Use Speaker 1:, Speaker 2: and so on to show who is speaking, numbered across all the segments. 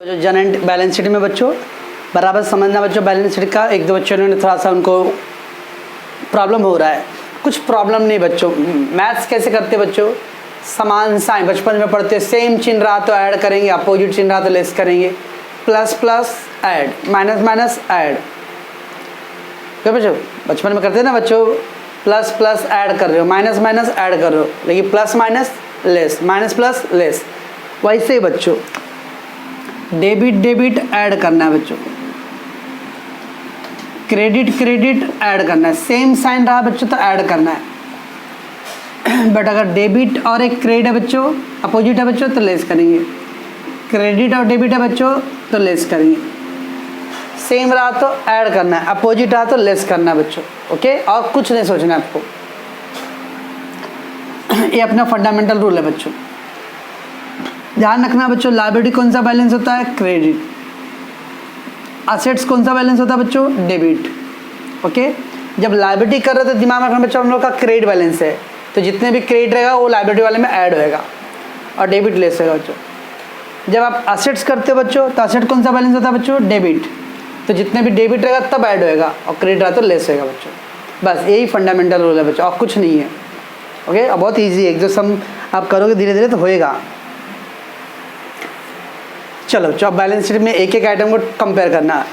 Speaker 1: जो generate balance sheet में बच्चों बराबर समझना बच्चों। बैलेंस शीट का एक दो बच्चों ने थोड़ा सा उनको प्रॉब्लम हो रहा है, कुछ प्रॉब्लम नहीं बच्चों। मैथ्स कैसे करते बच्चों, समान साइन बचपन में पढ़ते, सेम चिन्ह रहा तो ऐड करेंगे, अपोजिट चिन्ह रहा तो लेस करेंगे, plus plus add, minus minus add. क्या बच्चों बचपन में करते हैं ना बच्चों, प्लस प्लस ऐड कर रहे हो, माइनस माइनस ऐड कर रहे हो, लेकिन plus minus less, minus plus less. वैसे ही बच्चों डेबिट डेबिट ऐड करना है बच्चों, क्रेडिट क्रेडिट ऐड करना है। सेम साइन रहा बच्चों तो ऐड करना है, बट अगर डेबिट और एक क्रेडिट है बच्चों, अपोजिट है बच्चों तो लेस करेंगे। क्रेडिट और डेबिट है बच्चों तो लेस करेंगे। सेम रहा तो ऐड करना है, अपोजिट रहा तो लेस करना है बच्चों। ओके, और कुछ नहीं सोचना है आपको। ये अपना फंडामेंटल रूल है बच्चों। ध्यान रखना बच्चों, लायबिलिटी कौन सा बैलेंस होता है, क्रेडिट। असेट्स कौन सा बैलेंस होता है बच्चों, डेबिट। ओके, जब लायबिलिटी कर रहे हो तो दिमाग में रखना बच्चों हम लोग का क्रेडिट बैलेंस है, तो जितने भी क्रेडिट रहेगा वो लायबिलिटी वाले में ऐड होएगा और डेबिट लेस होगा बच्चों। जब आप असेट्स करते हो बच्चों तो असेट कौन सा बैलेंस होता है बच्चों, डेबिट, तो जितने भी डेबिट रहेगा तब ऐड होएगा और क्रेडिट रहा तो लेस होएगा बच्चों। बस यही फंडामेंटल रूल है बच्चों, और कुछ नहीं है। ओके, और बहुत ईजी है, जो सम आप करोगे धीरे धीरे तो होएगा। चलो जो बैलेंस शीट में एक एक आइटम को कंपेयर करना है।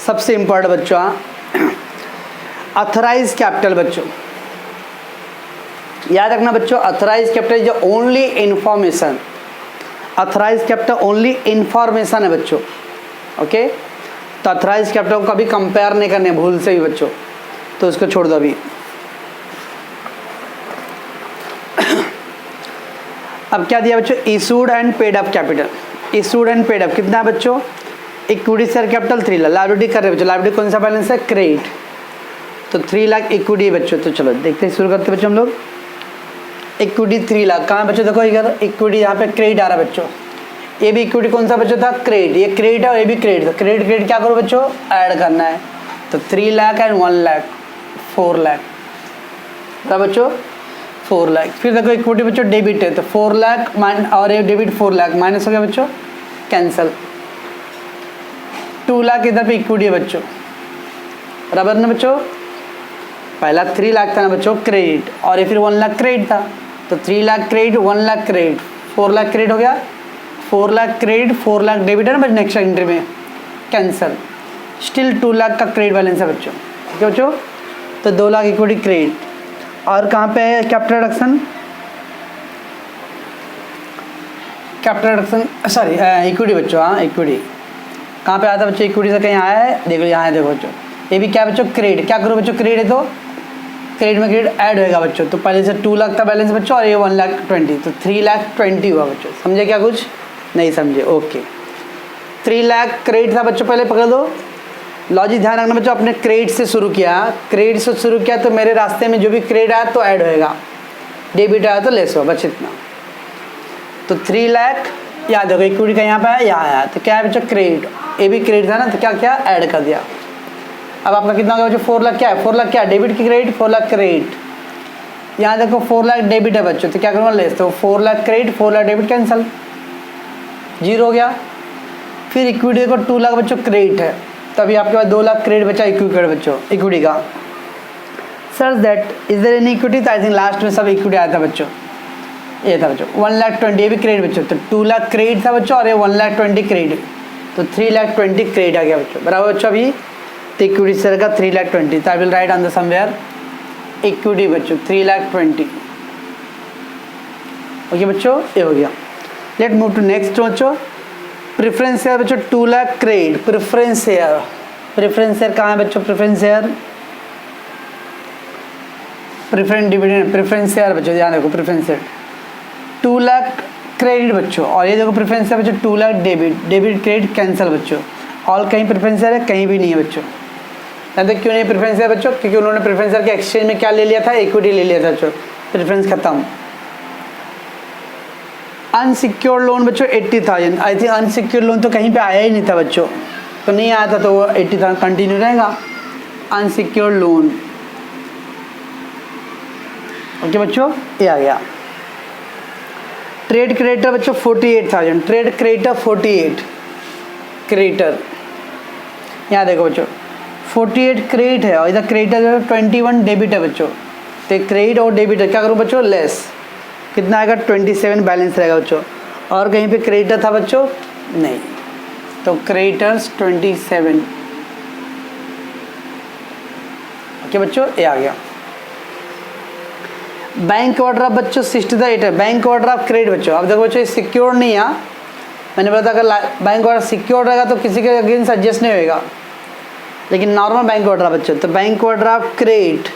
Speaker 1: सबसे इम्पोर्टेंट बच्चों अथराइज कैपिटल बच्चों, याद रखना बच्चों, authorise capital is only information. Authorise capital only information है बच्चों। ओके, तो अथराइज कैपिटल को कभी कंपेयर नहीं करने भूल से भी बच्चों, तो उसको छोड़ दो अभी। अब क्या दिया बच्चों, issued and paid up capital. Issued and paid up कितना है बच्चों, equity share capital 3 lakh. Liability कर रहे बच्चों, लायबिलिटी कौन सा बैलेंस है, क्रेडिट, तो 3 लाख इक्विटी है बच्चों। तो चलो देखते हैं, शुरू करते बच्चों हम लोग। इक्विटी 3 लाख कहाँ बच्चों, देखो इधर इक्विटी, यहाँ पे क्रेडिट आ रहा है बच्चों। ये भी इक्विटी कौन सा बच्चों था, क्रेडिट, ये क्रेडिट है और ये भी क्रेडिट था। क्रेडिट क्रेडिट क्या करो बच्चों, ऐड करना है, तो 3 लाख एंड 1 लाख 4 लाख था बच्चों, 4 लाख। फिर देखो इक्विटी बच्चों डेबिट है, तो 4 लाख और ये डेबिट 4 लाख माइनस हो गया बच्चों, कैंसल। 2 लाख इधर पे इक्विटी है बच्चों, बराबर ना बच्चों। पहला 3 लाख था ना बच्चों क्रेडिट, और ये फिर 1 लाख क्रेडिट था, तो 3 lakh credit 1 lakh credit 4 lakh credit हो गया। 4 लाख क्रेडिट 4 लाख डेबिट है ना बच्चों, नेक्स्ट एंट्री में कैंसल। स्टिल 2 लाख का क्रेडिट बैलेंस है बच्चों। ठीक है बच्चों, तो 2 लाख इक्विटी क्रेडिट। और कहाँ पे है capital reduction, capital reduction sorry equity बच्चों। हाँ इक्विटी कहाँ पे आता है बच्चों, इक्विटी से कहीं आया है, देखो यहाँ है, देखो बच्चों ये भी क्या बच्चों, क्रेडिट। क्या करो बच्चों, क्रेडिट है तो क्रेडिट में क्रेडिट ऐड होएगा बच्चों। तो पहले से 2 लाख था बैलेंस बच्चों, और ये 1 लाख 20, तो 3 लाख 20 हुआ बच्चों। समझे क्या, कुछ नहीं समझे, ओके। 3 लाख क्रेडिट था बच्चों, पहले पकड़ दो लॉजिक, ध्यान रखना बच्चों। अपने क्रेडिट से शुरू किया, क्रेडिट से शुरू किया तो मेरे रास्ते में जो भी क्रेडिट आया तो ऐड होएगा, डेबिट आया तो लेस होगा, बस इतना। तो 3 लाख याद होगा, इक्विटी का यहाँ पे आया, यहाँ आया, तो क्या है बच्चों, क्रेडिट। ये भी क्रेडिट था ना, तो क्या क्या ऐड कर दिया। अब आपका कितना होगा बच्चों, 4 लाख क्या है, 4 लाख क्या है, डेबिट की क्रेडिट, 4 लाख क्रेडिट। यहाँ देखो 4 लाख डेबिट है बच्चों, तो क्या करूँगा, लेस, तो 4 lakh credit 4 lakh debit cancel, 0 हो गया। फिर इक्विटी देखो 2 लाख बच्चों क्रेडिट है, तभी आपके पास 2 लाख क्रेडिट बचा इक्विटी बच्चों, इक्विटी का। Sir that is there any equity, तो आई थिंक लास्ट में सब इक्विटी आया था बच्चों, ये था बच्चों 1 लाख 20, ये भी क्रेडिट बच्चों, तो 2 लाख क्रेडिट था बच्चों, और ये 1 लाख 20 क्रेडिट, तो 3 लाख 20 क्रेडिट आ गया बच्चों, बराबर बच्चों। अभी तो इक्विटी सर का 3 लाख 20, तो I will write on the somewhere equity बच्चों 3 लाख 20। ओके बच्चों, ये हो गया। लेट मूव टू नेक्स्ट बच्चों, प्रेफरेंस शेयर बच्चों 2 lakh credit, preference share, preference share कहाँ है बच्चों, preference share, preference dividend, preference share बच्चों, ध्यान रखो, प्रेफरेंस शेयर 2 लाख क्रेडिट बच्चों, और ये देखो प्रेफरेंस शेयर बच्चों 2 lakh debit, debit credit cancel बच्चों। ऑल कहीं प्रेफरेंस शेयर है, कहीं भी नहीं है बच्चों। जानते क्यों नहीं प्रेफरेंस शेयर बच्चों, क्योंकि उन्होंने प्रेफरेंस शेयर के एक्सचेंज में क्या ले लिया था, इक्विटी ले लिया था बच्चों, प्रेफरेंस खत्म। अनसिक्योर्ड लोन बच्चों 80,000, आई थिंक अनसिक्योर्ड लोन तो कहीं पे आया ही नहीं था बच्चों, तो नहीं आया था, तो वो 80,000 कंटिन्यू रहेगा, अनसिक्योर्ड लोन। ओके बच्चों, ये आ गया। ट्रेड क्रेडिटर बच्चों 48,000, ट्रेड क्रेडिटर 48, क्रेडिटर, यहाँ देखो बच्चों 48 क्रेडिट है और इधर क्रेडिटर 21 डेबिट है बच्चों। तो क्रेडिट और डेबिट है, क्या करूँ बच्चों, लेस, कितना आएगा 27 बैलेंस रहेगा बच्चों। और कहीं पे क्रेडिटर था बच्चों, नहीं, तो क्रेडिटर्स 27। ओके बच्चों, ये आ गया। बैंक ओवरड्राफ्ट बच्चों 68 है, बैंक ओवरड्राफ्ट क्रेडिट बच्चों। अब देखो बच्चों सिक्योर नहीं है, मैंने बोला था अगर बैंक ओवरड्राफ्ट सिक्योर रहेगा तो किसी के अगेंस्ट एडजस्ट नहीं होएगा, लेकिन नॉर्मल बैंक ओवरड्राफ्ट बच्चों, तो बैंक ओवरड्राफ्ट क्रेडिट,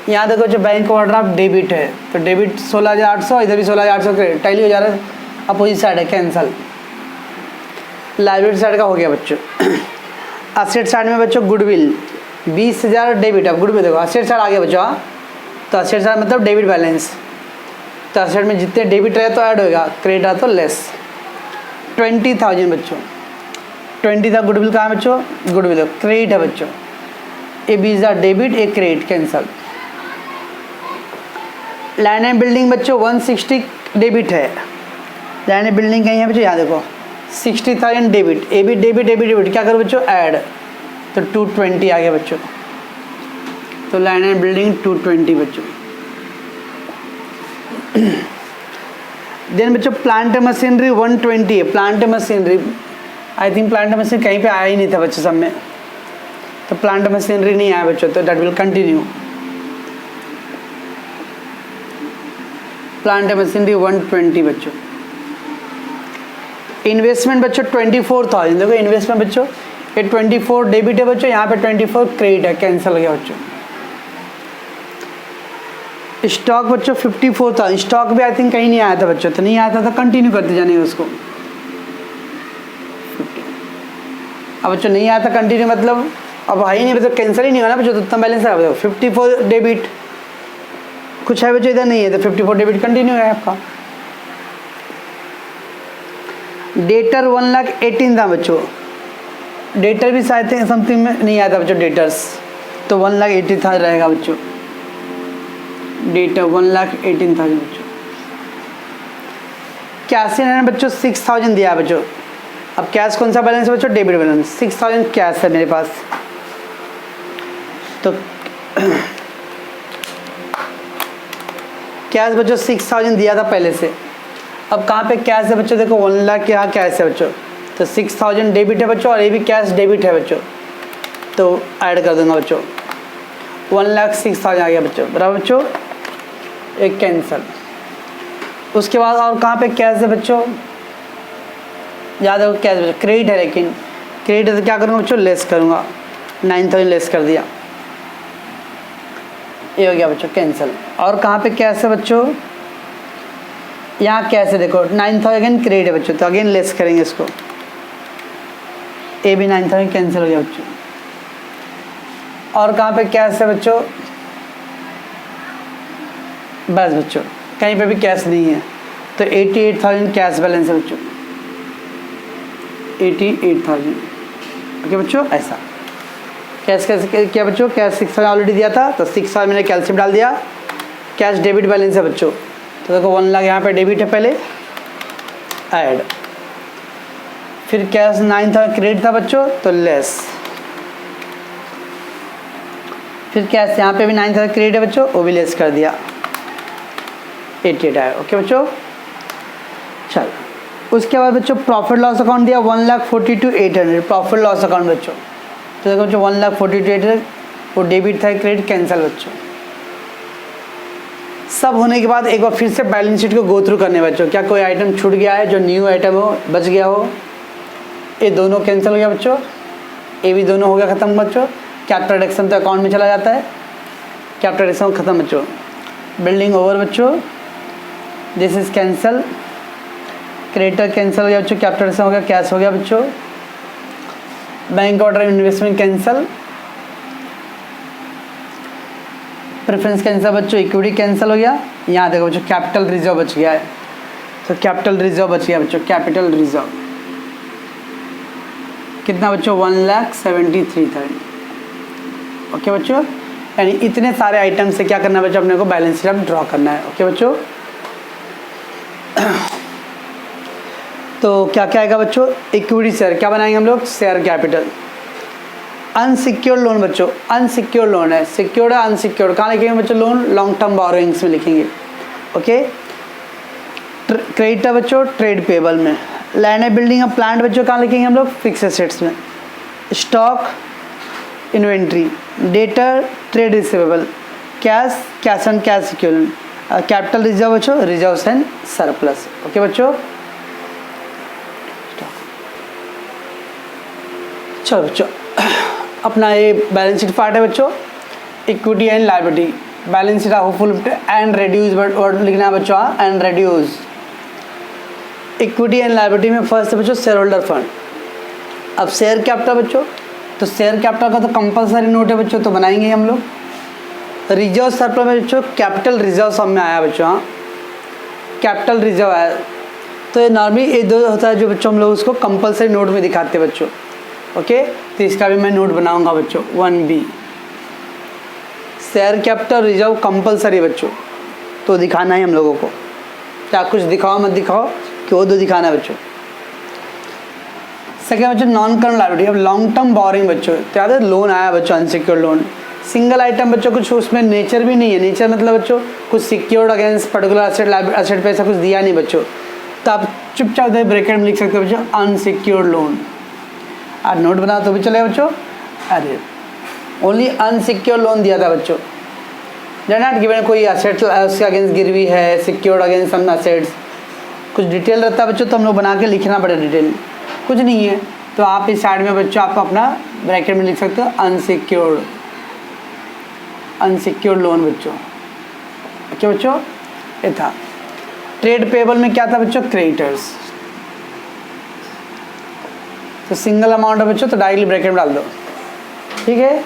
Speaker 1: यहाँ देखो जो बैंक ओवरड्राफ्ट डेबिट है, तो डेबिट 16,800, इधर भी 16,800 क्रेडिट, टैली हो जा रहा है, अपोजिट साइड है, कैंसल। लाइबिलिटी साइड का हो गया बच्चों। असेट साइड में बच्चों गुडविल 20,000 डेबिट, अब गुडविल देखो असेट साइड आ गया बच्चों। तो असेट साइड मतलब डेबिट बैलेंस, तो असेट में जितने डेबिट रहे तो ऐड होएगा, क्रेडिट आ तो लेस। 20,000 बच्चों, 20 था गुडविल, कहाँ है बच्चों, गुडविल क्रेडिट है बच्चों। ए 20,000 debit, a credit, cancel. Land and building बच्चों 160 डेबिट है, लैंड एंड बिल्डिंग कहीं है बच्चों, यहाँ देखो 60,000 डेबिट, ए भी डेबिट डेबिट डेबिट, क्या करो बच्चों, ऐड, तो 220 आ गया बच्चों। तो लैंड एंड बिल्डिंग 220 बच्चों। देन बच्चों प्लांट मशीनरी 120 है, plant machinery I think plant machinery कहीं पे आया ही नहीं था बच्चों सब में, तो प्लांट मशीनरी नहीं आया बच्चों, तो that will continue. Plant machinery 120 बच्चों। इन्वेस्टमेंट बच्चों 24,000, देखो इन्वेस्टमेंट बच्चों ये 24 डेबिट है बच्चों, यहाँ पे 24 क्रेडिट है, कैंसिल हो गया बच्चों। स्टॉक बच्चों 54,000, स्टॉक भी आई थिंक कहीं नहीं आया था बच्चों, तो नहीं आया था तो कंटिन्यू करते जाने उसको। अब बच्चों नहीं आया था कंटिन्यू मतलब अब है ही नहीं, मतलब कैंसिल ही नहीं होना बच्चों, तो उतना बैलेंस है। 54 डेबिट कुछ है बच्चों, इधर नहीं है, तो 54 डेबिट कंटिन्यू है आपका। डेटर 1,18,000 था बच्चों, डेटर भी शायद समथिंग में नहीं आया था बच्चों डेटर्स, तो 1,80,000 रहेगा बच्चों। डेटर 1,18,000 बच्चों। कैश इन हैंड बच्चों 6,000 दिया बच्चों। अब कैश कौन सा बैलेंस है बच्चों, डेबिट बैलेंस, 6,000 कैश है मेरे पास, तो कैश बच्चों 6,000 दिया था पहले से। अब कहाँ पे कैश है बच्चों, देखो 1 लाख यहाँ कैश है बच्चों, तो 6,000 डेबिट है बच्चों, और ये भी कैश डेबिट है बच्चों, तो ऐड कर दूंगा बच्चों, 1,06,000 आ गया बच्चों, बराबर बच्चों, एक कैंसल। उसके बाद और कहाँ पे कैश है बच्चों, याद रखो कैश बच्चों, क्रेडिट है, लेकिन क्रेडिट है तो क्या करूँगा बच्चों, लेस करूँगा, 9,000 लेस कर दिया, ये हो गया बच्चों कैंसिल। और कहाँ पे कैश है बच्चों, यहाँ कैश है देखो 9,000 अगेन क्रेडिट है बच्चों, तो अगेन लेस करेंगे इसको, ये भी 9,000 कैंसिल हो गया बच्चों। और कहाँ पे कैश है बच्चों, बस बच्चों कहीं पे भी कैश नहीं है, तो 88,000 कैश बैलेंस है बच्चों, 88,000। ओके बच्चों, ऐसा कैश कैसे किया बच्चों, कैश 6,000 ऑलरेडी दिया था, तो 6,000 मैंने कैल्शियम डाल दिया, कैश डेबिट बैलेंस है बच्चों, तो देखो 1 लाख यहाँ पे डेबिट है पहले, ऐड, फिर कैश 9,000 क्रेडिट था बच्चों, तो लेस, फिर कैश यहाँ पे भी 9,000 क्रेडिट है बच्चों, वो भी लेस कर दिया, 88 आया। ओके बच्चों, चल उसके बाद बच्चों प्रॉफिट लॉस अकाउंट दिया 1,42,800, प्रॉफिट लॉस अकाउंट बच्चों, तो देखो बच्चों 1,42,800 वो डेबिट था, क्रेडिट कैंसिल बच्चों। सब होने के बाद एक बार फिर से बैलेंस शीट को गो थ्रू करने बच्चों, क्या कोई आइटम छूट गया है जो न्यू आइटम हो, बच गया हो, ये दोनों कैंसिल हो गया बच्चों, ये भी दोनों हो गया ख़त्म बच्चों। कैपिटल एडिक्शन तो अकाउंट में चला जाता है, कैपिटल एडिक्शन ख़त्म बच्चों। बिल्डिंग ओवर बच्चों, this is cancel, creditor cancel हो गया बच्चों, कैपिटल एडिक्शन हो गया, कैश हो गया बच्चों। Bank order investment cancel, preference cancel बच्चों, इक्विटी कैंसिल हो गया। यहाँ देखो बच्चों कैपिटल रिजर्व बच गया है, तो कैपिटल रिजर्व बच गया बच्चों, कैपिटल रिजर्व कितना बच्चों, 1,73,000। ओके बच्चों, यानी इतने सारे आइटम से क्या करना है बच्चों, अपने को बैलेंस शीट ड्रॉ करना है। ओके बच्चों, तो क्या क्या आएगा बच्चों, इक्विटी शेयर, क्या बनाएंगे हम लोग, शेयर कैपिटल। अनसिक्योर्ड लोन बच्चों, अनसिक्योर्ड लोन है, सिक्योर्ड है अनसिक्योर्ड, कहाँ लिखेंगे बच्चों, लोन लॉन्ग टर्म बोरोइंग्स में लिखेंगे, ओके। क्रेडिट है बच्चों ट्रेड पेबल में। Land and building of plant बच्चों कहाँ लिखेंगे हम लोग, फिक्स एसेट्स में। Stock inventory, debtor trade receivable, cash cash and cash equivalent, capital reserve बच्चों रिजर्व्स एंड सरप्लस, ओके बच्चों। चलो बच्चों अपना ये बैलेंस शीट पार्ट है बच्चों, equity and liability. Balance sheet hopeful and reduce word लिखना है बच्चों, and reduce. Equity and liability में फर्स्ट है बच्चों शेयर होल्डर फंड। अब शेयर कैपिटल बच्चों, तो शेयर कैपिटल का तो कंपलसरी नोट है बच्चों, तो बनाएंगे हम लोग। रिजर्व सरप्लस में बच्चों कैपिटल रिजर्व सब में आया बच्चों, हाँ कैपिटल रिजर्व आया। तो ये नॉर्मली ये दो होता है जो बच्चों हम लोग उसको कंपलसरी नोट में दिखाते हैं बच्चों, ओके। तो इसका भी मैं नोट बनाऊंगा बच्चों 1B। Share capital reserve compulsory बच्चों, तो दिखाना है हम लोगों को, क्या कुछ दिखाओ मत दिखाओ, कि वो दो दिखाना है बच्चों। सेकेंड बच्चों नॉन करंट लायबिलिटी। अब लॉन्ग टर्म बोरिंग बच्चों, तो याद है लोन आया बच्चों अनसिक्योर्ड लोन, सिंगल आइटम बच्चों, कुछ उसमें नेचर भी नहीं है। नेचर मतलब बच्चों कुछ सिक्योर्ड अगेंस्ट पर्टिकुलर एसेट पे ऐसा कुछ दिया नहीं बच्चों, तो आप चुपचाप ब्रैकेट में लिख सकते हो बच्चों अनसिक्योर्ड लोन। आज नोट बना तो भी चलेगा बच्चों, अरे ओनली अनसिक्योर्ड लोन दिया था बच्चों, नॉट गिवन कोई एसेट उसके अगेंस्ट गिरवी है, सिक्योर्ड अगेंस्ट सम एसेट्स, कुछ डिटेल रहता है बच्चों, तो हम लोग बना के लिखना पड़ेगा डिटेल, कुछ नहीं है। तो आप इस साइड में बच्चों आप अपना ब्रैकेट में लिख सकते हो अनसिक्योर्ड, अनसिक्योर्ड लोन बच्चों, ओके बच्चों। ये था ट्रेड पेबल में क्या था बच्चों, क्रेडिटर्स। तो सिंगल अमाउंट है बच्चों, तो डायरेक्टली ब्रैकेट में डाल दो, ठीक है।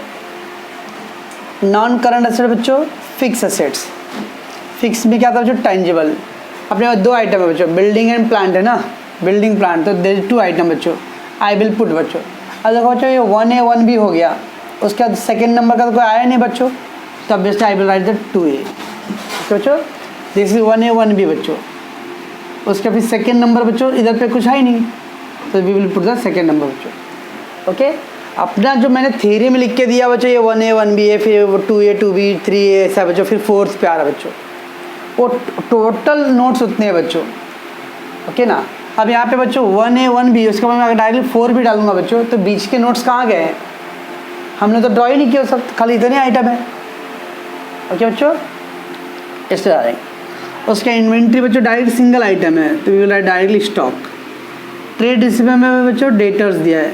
Speaker 1: नॉन करंट एसेट बच्चों फिक्स एसेट्स, फिक्स में क्या था बच्चों, टेंजिबल। अपने पास दो आइटम है बच्चों, बिल्डिंग एंड प्लांट है ना, बिल्डिंग प्लांट, तो देयर इज 2 आइटम बच्चों, आई विल पुट बच्चों। अब देखो बच्चों ये 1A 1B हो गया, उसके बाद सेकेंड नंबर का तो कोई आया नहीं बच्चों, तो अब just I will write the 2A, तो बच्चों दिस इज 1A 1B बच्चों। उसके फिर सेकेंड नंबर बच्चों इधर पे कुछ है ही नहीं, तो we will put the second number बच्चों, ओके। अपना जो मैंने थ्योरी में लिख के दिया बच्चों, ये 1A 1B है, फिर 2A 2B 3A ऐसा बच्चों, फिर 4th पे आ रहा बच्चों, वो टोटल नोट्स उतने हैं बच्चों, ओके ना। अब यहाँ पे बच्चों 1A 1B, उसके बाद मैं अगर डायरेक्टली 4 भी डालूंगा बच्चों, तो बीच के नोट्स कहाँ गए हैं, हमने तो ड्रॉ ही नहीं किया, सब खाली इतने आइटम है, ओके बच्चों। इस तरह डालेंगे। उसका इन्वेंट्री बच्चों डायरेक्ट सिंगल आइटम है, तो we will write directly stock. Trade receivable में बच्चों डेटर्स दिया है,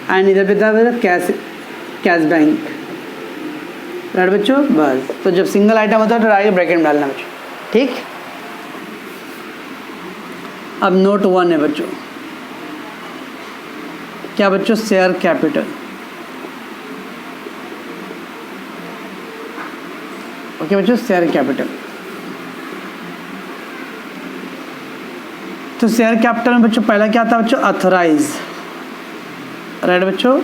Speaker 1: एंड इधर पे था कैश बैंक, राइट बच्चों। बस तो जब सिंगल आइटम होता है तो डायरेक्ट ब्रैकेट में डालना बच्चों, ठीक। अब नोट 1 है बच्चों, क्या बच्चों, शेयर कैपिटल, ओके बच्चों, शेयर कैपिटल। तो शेयर कैपिटल में बच्चों पहला क्या था बच्चों, ऑथराइज, राइट बच्चों।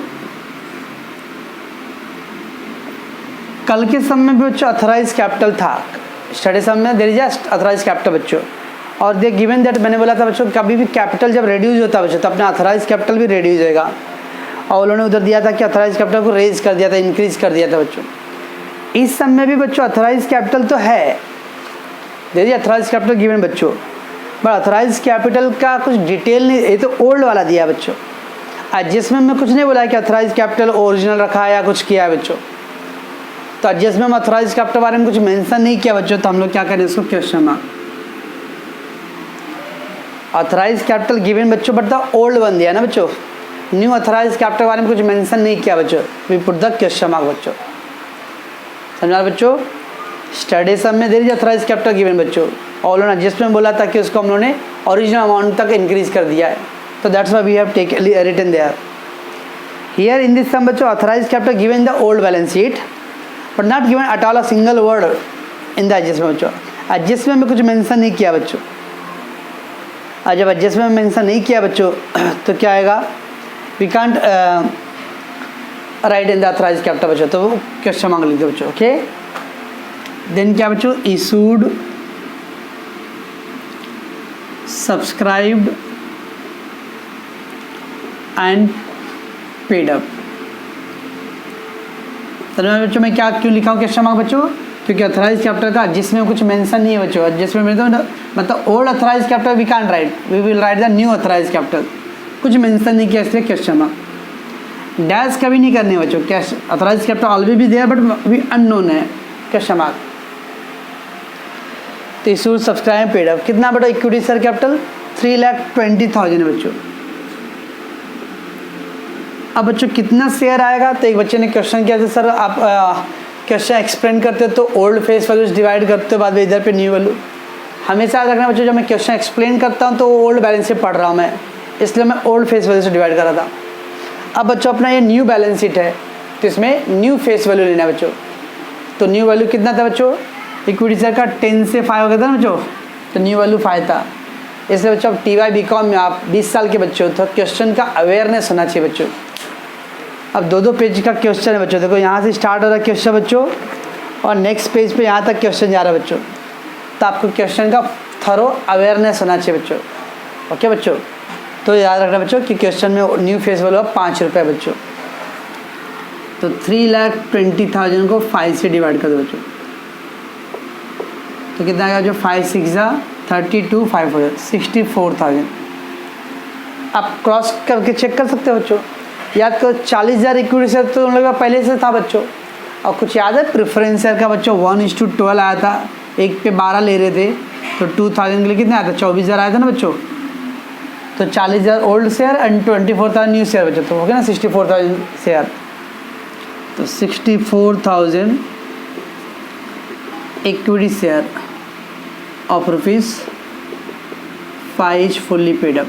Speaker 1: कल के समय में भी बच्चों ऑथराइज कैपिटल था, स्टडी सम में there is just authorise capital बच्चों। और दे गिवन दैट मैंने बोला था बच्चों कभी भी कैपिटल जब रिड्यूस होता है बच्चों, तो अपना ऑथराइज कैपिटल भी रिड्यूस होएगा, और उन्होंने उधर दिया था कि ऑथराइज कैपिटल को रेज कर दिया था, इंक्रीज कर दिया था बच्चों। इस सम में भी बच्चों ऑथराइज कैपिटल तो है, there is authorise capital given बच्चों, बट ऑथराइज कैपिटल का कुछ डिटेल नहीं, ये तो ओल्ड वाला दिया है बच्चों। एडजस्टमेंट में कुछ नहीं बोला है कि ऑथराइज कैपिटल ओरिजिनल रखा है या कुछ किया है बच्चों, तो एडजस्टमेंट में ऑथराइज कैपिटल बारे में कुछ मेंशन नहीं किया बच्चों, तो हम लोग क्या करें इसको question mark. Authorise capital given बच्चों, बट द ओल्ड वन दिया ना बच्चों, न्यू ऑथराइज कैपिटल बारे में कुछ मेंशन नहीं किया बच्चों, we put the question mark बच्चों, समझा बच्चों। स्टडी सम में there is authorise capital given बच्चों, और उन्होंने एडजस्टमेंट बोला था कि उसको हम लोगों ने ओरिजिनल अमाउंट तक इंक्रीज कर दिया है, तो that's why we have taken written there here in this some बच्चों authorise capital given the old balance sheet, but not given at all a single word in the adjustment बच्चों। Adjustment में कुछ mention नहीं किया बच्चों, और जब adjustment में मेंशन नहीं किया बच्चों तो क्या आएगा, we can't write in the authorise capital बच्चों, तो वो क्वेश्चन मांग लीजिए बच्चों, ओके। देन क्या बच्चों, issued subscribed and paid up. तो बच्चों मैं क्या क्यों लिखा हूँ क्वेश्चन मार्क बच्चों, क्योंकि अथराइज कैपिटल का जिसमें कुछ मेंशन नहीं है बच्चों, जिसमें मतलब old authorise capital we can't write, we will write the new authorise capital, कुछ मेंशन नहीं किया इसलिए क्वेश्चन मार्क। डैश कभी नहीं करने बच्चों, कैश अथराइज कैपिटल ऑलरेडी भी दिया बट वी अननोन है, क्वेश्चन मार्क। तो इशू सब्सक्राइब पेड अप कितना बड़ा इक्विटी शेयर कैपिटल 3,20,000 है बच्चों। अब बच्चों कितना शेयर आएगा, तो एक बच्चे ने क्वेश्चन किया था सर आप क्वेश्चन एक्सप्लेन करते तो ओल्ड फेस वैल्यूज डिवाइड करते हो बाद में इधर पे न्यू वैल्यू। हमेशा याद रखना बच्चों जब मैं क्वेश्चन एक्सप्लेन करता हूँ तो ओल्ड बैलेंस शीट पढ़ रहा हूँ मैं, इसलिए मैं ओल्ड फेस वैल्यू से डिवाइड कर रहा था। अब बच्चों अपना ये न्यू बैलेंस शीट है तो इसमें न्यू फेस वैल्यू लेना है बच्चों। तो न्यू वैल्यू कितना था बच्चों, इक्विटी शेयर का 10 से 5 हो गया था ना बच्चों, तो न्यू वैल्यू 5 था। इसलिए बच्चों अब TY BCom में आप 20 साल के बच्चे हो तो क्वेश्चन का अवेयरनेस होना चाहिए बच्चों। अब 2-2 पेज का क्वेश्चन है बच्चों, देखो यहाँ से स्टार्ट हो रहा है क्वेश्चन बच्चों और नेक्स्ट पेज पे यहाँ तक क्वेश्चन जा रहा है बच्चों, तो आपको क्वेश्चन का थरो अवेयरनेस होना चाहिए बच्चों। ओके बच्चों, तो याद रखना बच्चों कि क्वेश्चन में न्यू फेस वैल्यू 5 रुपये बच्चों। तो 3,20,000 को 5 से डिवाइड कर दो बच्चों, तो कितना आएगा जो 5 6 32 5 हो जाए 64,000। आप क्रॉस करके चेक कर सकते हो बच्चों। याद करो 40,000 इक्विटी शेयर तो उन लोगों का पहले से था बच्चों, और कुछ याद है प्रेफरेंस शेयर का बच्चों 1:12 आया था, 1 पे 12 ले रहे थे तो 2,000 के लिए कितना आया था 24,000 आया था ना बच्चों। तो 40,000 old share and 24,000 new share बच्चों, तो हो गया ना 64,000 शेयर। तो 64,000 equity share of ₹5 fully paid up.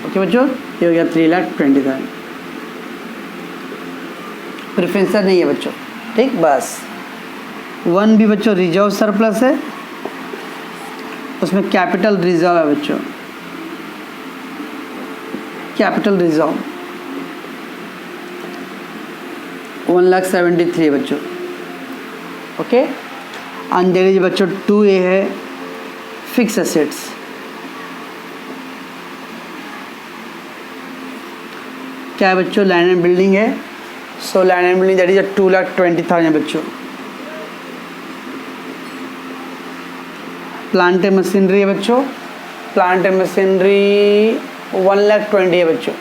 Speaker 1: Okay बच्चों, ये हो गया 3,20,000। प्रेफरेंस नहीं है बच्चों, ठीक। बस 1 भी बच्चों रिजर्व सरप्लस है, उसमें कैपिटल रिजर्व है बच्चों, कैपिटल रिजर्व 1,73,000 है बच्चों। ओके, अंदर बच्चों 2A है फिक्स एसेट्स, क्या है बच्चों लैंड एंड बिल्डिंग है। So land and building that is 2,20,000 बच्चों। प्लांट एंड मशीनरी है बच्चों, प्लांट एंड मशीनरी 1,20,000 है बच्चों।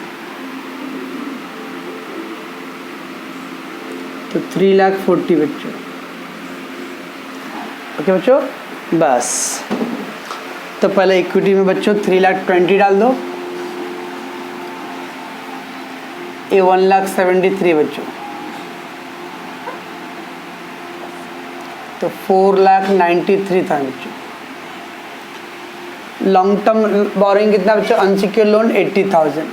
Speaker 1: तो 3,40,000 बच्चों। ओके बच्चों, बस तो पहले इक्विटी में बच्चों 3,20,000 डाल दो, ये 1,73,000 बच्चों। तो 4,93,000 था बच्चों। लॉन्ग टर्म बोरिंग कितना बच्चों, अनसिक्योर्ड लोन 80,000।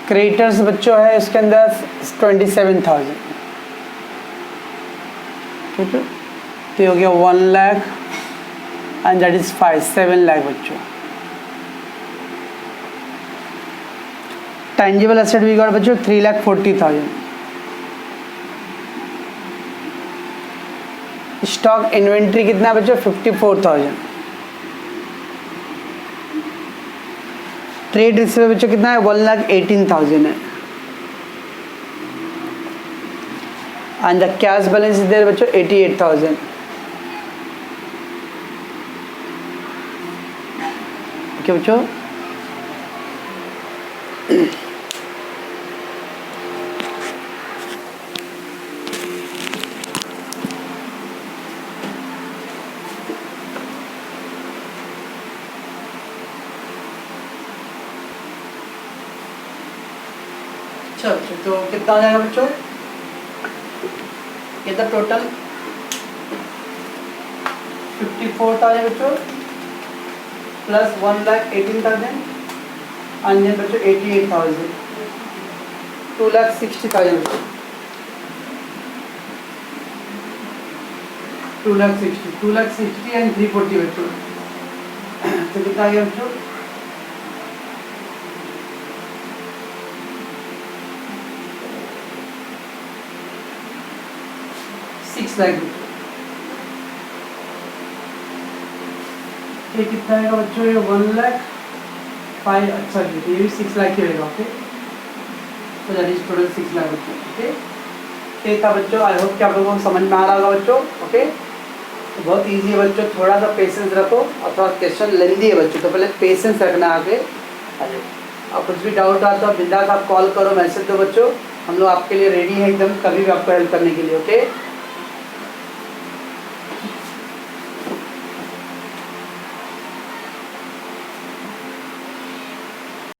Speaker 1: क्रेडिटर्स बच्चों है इसके अंदर 27,000। ठीक है, तो ये हो गया 1 lakh and that is 7 lakh बच्चों। टेंजिबल एसेट वी गॉट बच्चों 3,40,000। स्टॉक इन्वेंट्री कितना बच्चों 54,000। ट्रेड रिसीवेबल बच्चों कितना है 1,18,000 है। And the cash balance is there बच्चों 88,000। ओके बच्चों, तो कितना हो जाएगा बच्चों, ये तो टोटल 54,000 बच्चों प्लस 1,18,000 एंड देन बच्चों 88,000, 2,60,000 बच्चों, 2,60 एंड 340 बच्चों। तो कितना आ गया बच्चों, 6 लाख बच्चों। ये कितना आएगा बच्चों, ये 1 लाख 5, अच्छा ये भी 6 लाख ही रहेगा। ओके, तो दैट इज टोटल 6 लाख बच्चों। ओके, ये था बच्चों। आई होप कि आप लोगों को समझ में आ रहा होगा बच्चों। ओके, तो बहुत इजी है बच्चों, थोड़ा सा पेशेंस रखो और थोड़ा क्वेश्चन लेंदी है बच्चों, तो पहले पेशेंस रखना आगे। अरे और कुछ भी डाउट आता तो बिंदास आप कॉल करो, मैसेज दो बच्चों, हम लोग आपके लिए रेडी हैं एकदम, कभी भी आपको हेल्प करने के लिए। ओके।